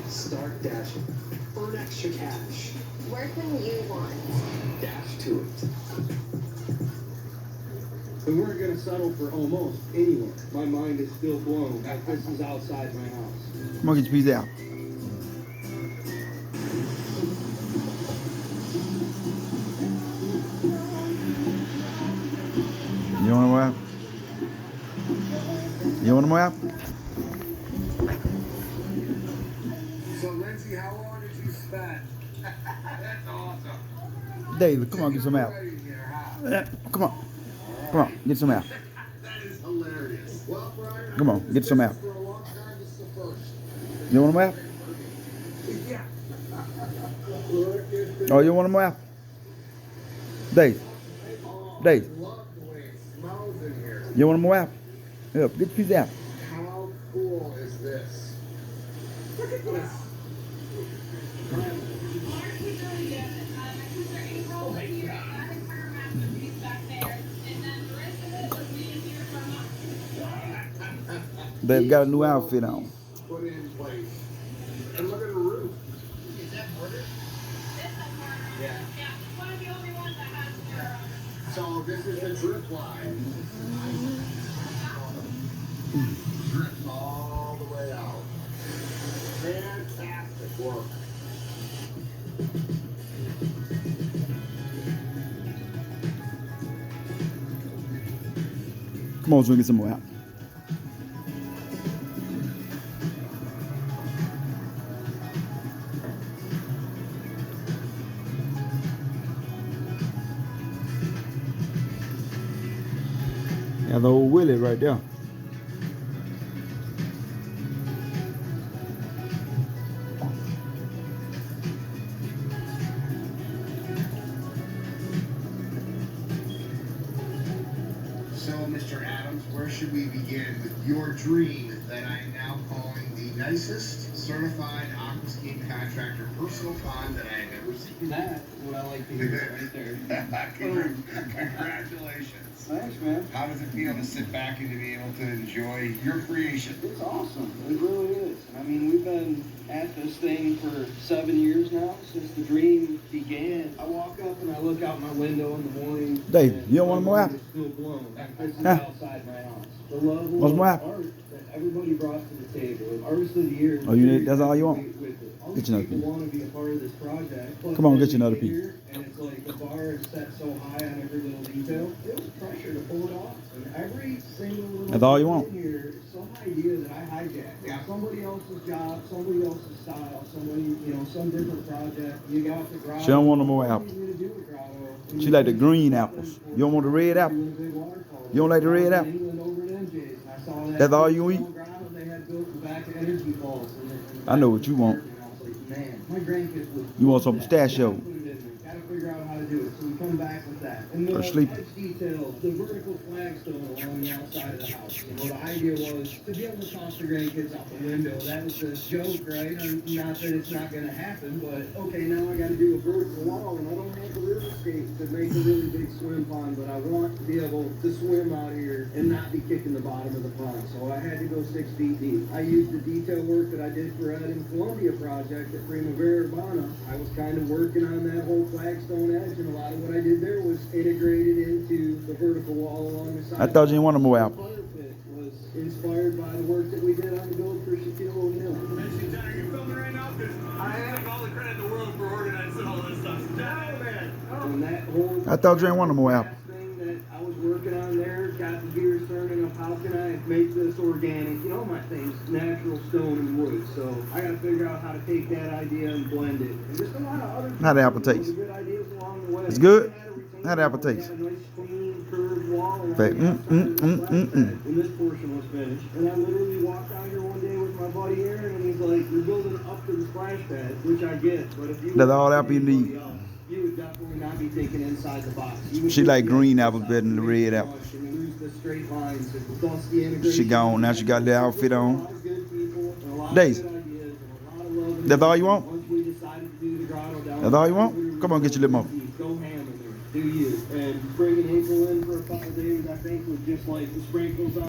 Start dashing. Earn extra cash. Work when you want. Dash to it. We weren't going to settle for almost anywhere. My mind is still blown that this is outside my house. Come on, get your piece out. You want more apple? You want more apple? So, Lindsay, how long did you spend? That's awesome. David, come on, get some apple. Come on. Come on, get some apple. That is hilarious. Well, Brian, Come on, get some apple. for a long time, this is the first. You want more apple? Yeah. Oh, you want more apple? Dave. Dave, Love the way it smells in here. you want more apple? Here, get your piece of apple. How cool is this? Look at this. They've got a new outfit on. Put in place. And look at the roof. Is that mortar? Yeah. One of the only ones that has So this is the drip line. Drips all the way out. Fantastic work. Come on, so we get some more apple. Yeah, the old Willie right there. So, Mr. Adams, where should we begin with your dream that I am now calling the nicest certified aquascape contractor personal pond that I have ever seen? That's what I like to hear right there. Congratulations. Thanks, man. How does it feel to sit back and to be able to enjoy your creation? It's awesome. It really is. I mean, we've been at this thing for 7 years now, since the dream began. I walk up and I look out my window in the morning. Dave, and you don't want my more mind apple? is still blown. This is Huh? outside my house. The level Want some more of apple? art that everybody brought to the table. And Artist of the Year. Oh, you need- that's all you want? With it. All Get these your another people piece. want to be a part of this project. But Come on, then get you another we piece. get here, And it's like the bar is set so high on every little detail. It was pressure to pull it off. And every single little That's all you want? in here is some idea that I hijacked. Yeah. Somebody else's job, somebody else's style, somebody, some different project. You got the grotto. She don't want no more What apple. do you need to do with grotto? She like the green apples. You don't want the red apple? Doing big waterfalls. You don't like the red I was in apple? England over at MJ's, and I saw that That's all you big eat? stone grotto they had built in the back of Energy Falls. I know what you want. And I was like, man, my grandkids would. You want some love that. pistachio. Gotta put it in there. Gotta figure out how to do it. So we come back with that. And the Or sleeping. edge details, the vertical flagstone along the outside of the house. The idea was to be able to toss the grandkids out the window. That was the joke, right? Not that it's not gonna happen, but okay, now I gotta do a vertical wall, and I don't have the real estate to make a really big swim pond, but I want to be able to swim out here and not be kicking the bottom of the pond. So I had to go 6 feet deep. I used the detail work that I did for Ed in Columbia project at Primavera Urbana. I was kind of working on that whole flagstone edge, and a lot of what I did there was integrated into the vertical wall along the side. I thought you didn't want no more The apple. fire pit was inspired by the work that we did on the build for Shaquille O'Neal. Actually, John, are you filming right now? Because I take all the credit in the world for organizing all this stuff. John, man. And that whole I thought you didn't want no more apple. thing that I was working on there got the gears turning of how can I make this organic? My thing's natural stone and wood. So I got to figure out how to take that idea and blend it. And just a lot of other How the apple taste? good ideas along the way. It's good? We had a retaining How the apple wall. We taste? had a nice clean curved wall around Say, the outside of the flat bed when this portion was finished. And I literally walked out here one day with my buddy Aaron, and he's like, "You're building up to the splash pad," which I get. But if you That's all apple you need. you would definitely not be thinking inside the box. You would She think like the green outside apples better than the red too apple. much, and you lose the straight lines and thus the integration. She gone. Now she got the outfit A on. lot of good people and a lot of Daisy. good ideas and a lot of love and That's all you want? once we decided to do the grotto down That's all you want? we were Come on, get your little more. Go ham in there. Do you. And bringing April in for a couple days, I think, was just like the sprinkles on